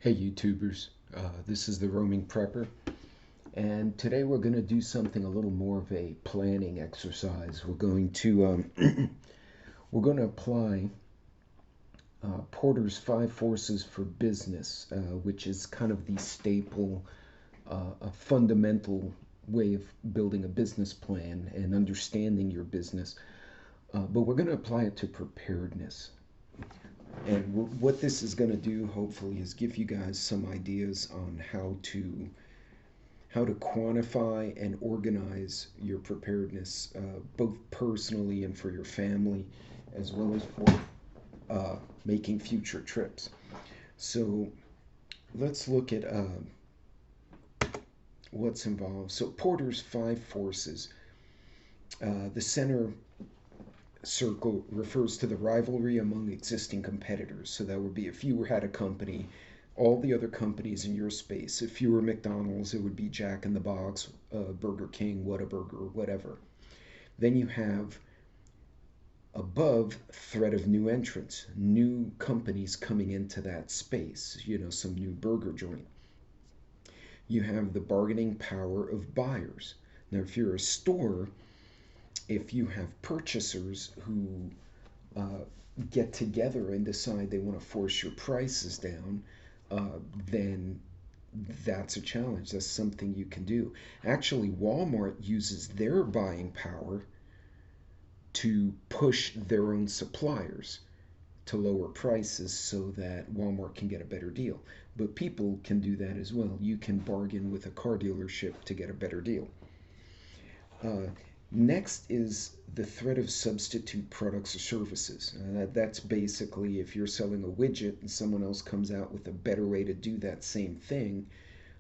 Hey YouTubers, this is the Roaming Prepper, and today we're going to do something a little more of a planning exercise. We're going to apply Porter's five forces for business, which is kind of the staple, a fundamental way of building a business plan and understanding your business. But we're going to apply it to preparedness. And what this is going to do, hopefully, is give you guys some ideas on how to quantify and organize your preparedness, both personally and for your family, as well as for making future trips. So let's look at what's involved. So Porter's five forces. The center circle refers to the rivalry among existing competitors. So that would be if you had a company, all the other companies in your space. If you were McDonald's, it would be Jack in the Box, Burger King, Whataburger, whatever. Then you have above threat of new entrants, new companies coming into that space, some new burger joint. You have the bargaining power of buyers. Now, if you're a store, if you have purchasers who uh, get together and decide they want to force your prices down, then that's a challenge. That's something you can do. Actually, Walmart uses their buying power to push their own suppliers to lower prices so that Walmart can get a better deal. But people can do that as well. You can bargain with a car dealership to get a better deal. Uh, Next is the threat of substitute products or services. That's basically if you're selling a widget and someone else comes out with a better way to do that same thing,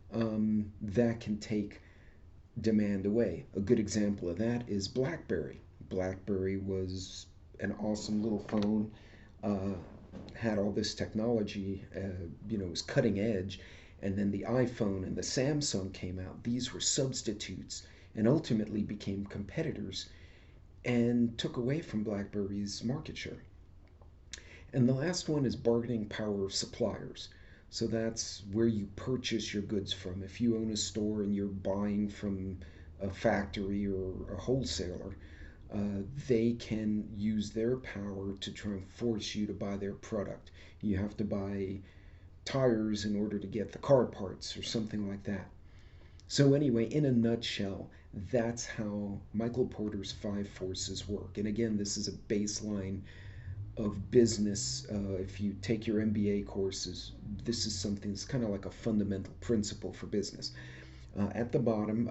that can take demand away. A good example of that is BlackBerry. BlackBerry was an awesome little phone, uh, had all this technology, it was cutting edge. And then the iPhone and the Samsung came out. These were substitutes and ultimately became competitors and took away from BlackBerry's market share. And the last one is bargaining power of suppliers. So that's where you purchase your goods from. If you own a store and you're buying from a factory or a wholesaler, they can use their power to try and force you to buy their product. You have to buy tires in order to get the car parts or something like that. So, anyway, in a nutshell, that's how Michael Porter's five forces work. And again, this is a baseline of business. If you take your MBA courses, this is something that's kind of like a fundamental principle for business. At the bottom,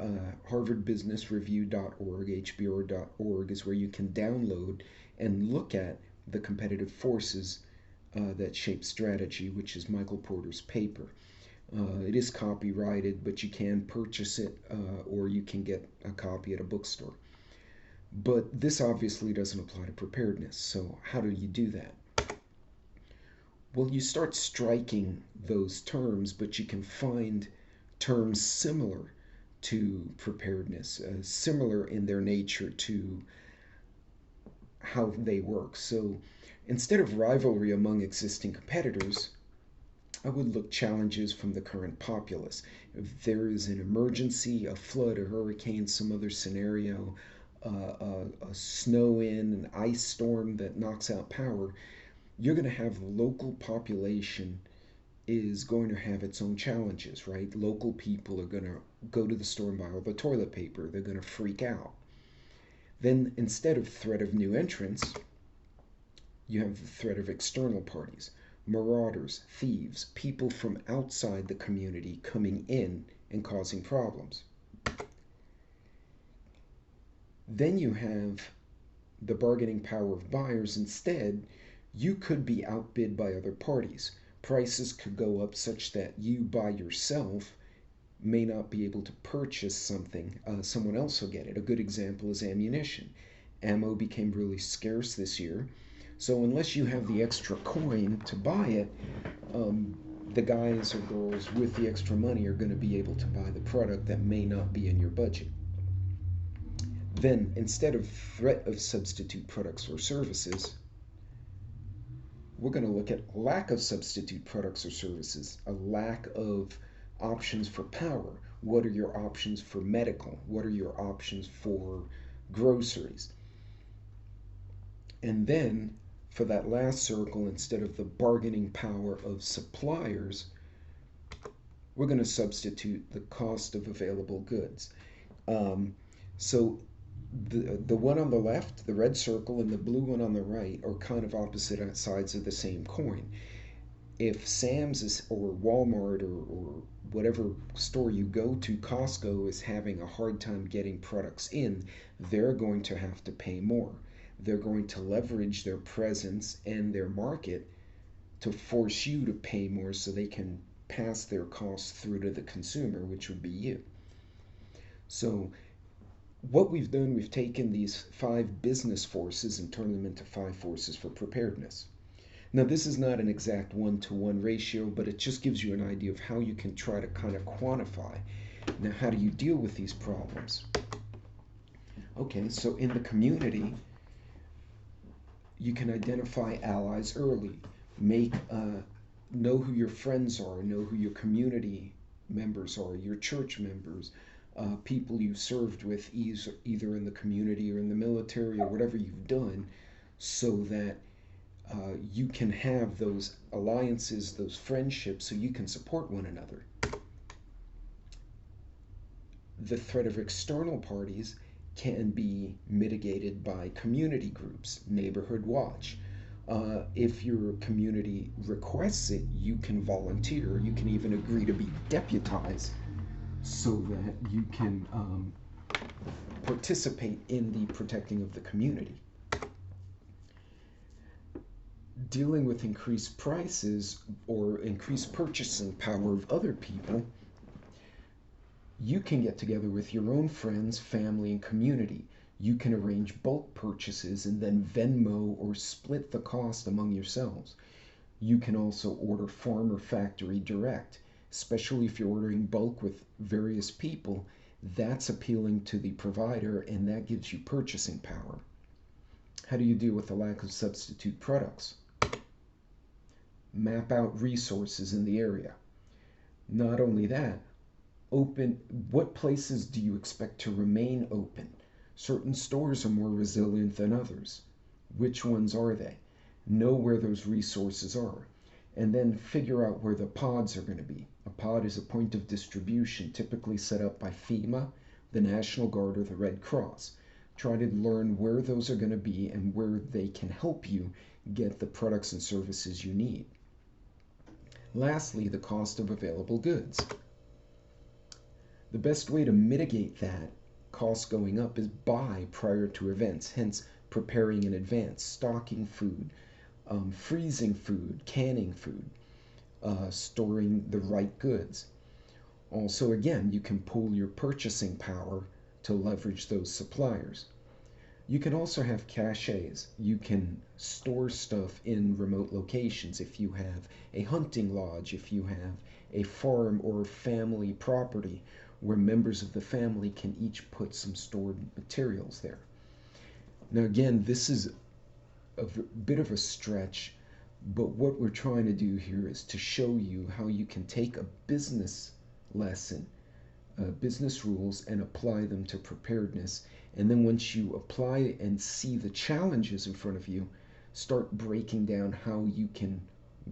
harvardbusinessreview.org, hbr.org, is where you can download and look at the competitive forces that shape strategy, which is Michael Porter's paper. It is copyrighted, but you can purchase it or you can get a copy at a bookstore. But this obviously doesn't apply to preparedness. So, how do you do that? Well, you start striking those terms, but you can find terms similar to preparedness, similar in their nature to how they work. So, instead of rivalry among existing competitors, I would look challenges from the current populace. If there is an emergency, a flood, a hurricane, some other scenario, a snow in, an ice storm that knocks out power, you're going to have the local population is going to have its own challenges, right? Local people are going to go to the store and buy all the toilet paper. They're going to freak out. Then instead of threat of new entrants, you have the threat of external parties, marauders, thieves, people from outside the community coming in and causing problems. Then you have the bargaining power of buyers. Instead, you could be outbid by other parties. Prices could go up such that you by yourself may not be able to purchase something. Someone else will get it. A good example is ammunition. Ammo became really scarce this year. So unless you have the extra coin to buy it, the guys or girls with the extra money are going to be able to buy the product that may not be in your budget. Then, instead of threat of substitute products or services, we're going to look at lack of substitute products or services, a lack of options for power. What are your options for medical? What are your options for groceries? And then for that last circle, instead of the bargaining power of suppliers, we're going to substitute the cost of available goods. Um, so the one on the left, the red circle, and the blue one on the right are kind of opposite sides of the same coin. If Sam's is, or Walmart, or whatever store you go to, Costco, is having a hard time getting products in, they're going to have to pay more. They're going to leverage their presence and their market to force you to pay more so they can pass their costs through to the consumer, which would be you. So what we've done, we've taken these 5 business forces and turned them into 5 forces for preparedness. Now, this is not an exact 1-to-1 ratio, but it just gives you an idea of how you can try to kind of quantify. Now, how do you deal with these problems? Okay, so in the community, you can identify allies early. Know who your friends are, know who your community members are, your church members, people you served with either in the community or in the military or whatever you've done, so that you can have those alliances, those friendships, so you can support one another. The threat of external parties can be mitigated by community groups, neighborhood watch. If your community requests it, you can volunteer. You can even agree to be deputized so that you can participate in the protecting of the community. Dealing with increased prices or increased purchasing power of other people, you can get together with your own friends, family, and community. You can arrange bulk purchases and then Venmo or split the cost among yourselves. You can also order farm or factory direct, especially if you're ordering bulk with various people. That's appealing to the provider and that gives you purchasing power. How do you deal with the lack of substitute products? Map out resources in the area. Not only that, what places do you expect to remain open? Certain stores are more resilient than others. Which ones are they? Know where those resources are. And then figure out where the pods are going to be. A pod is a point of distribution typically set up by FEMA, the National Guard, or the Red Cross. Try to learn where those are going to be and where they can help you get the products and services you need. Lastly, the cost of available goods. The best way to mitigate that cost going up is buy prior to events, hence preparing in advance, stocking food, freezing food, canning food, storing the right goods. Also, again, you can pool your purchasing power to leverage those suppliers. You can also have caches. You can store stuff in remote locations if you have a hunting lodge, if you have a farm or family property where members of the family can each put some stored materials there. Now again, this is a bit of a stretch, but what we're trying to do here is to show you how you can take a business lesson, business rules, and apply them to preparedness. And then once you apply and see the challenges in front of you, start breaking down how you can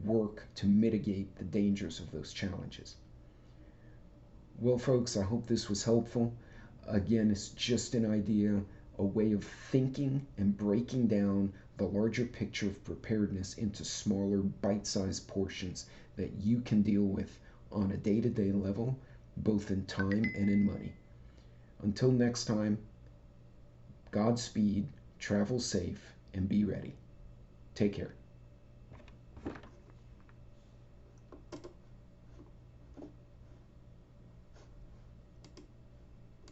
work to mitigate the dangers of those challenges. Well, folks, I hope this was helpful. Again, it's just an idea, a way of thinking and breaking down the larger picture of preparedness into smaller, bite-sized portions that you can deal with on a day-to-day level, both in time and in money. Until next time, Godspeed, travel safe, and be ready. Take care.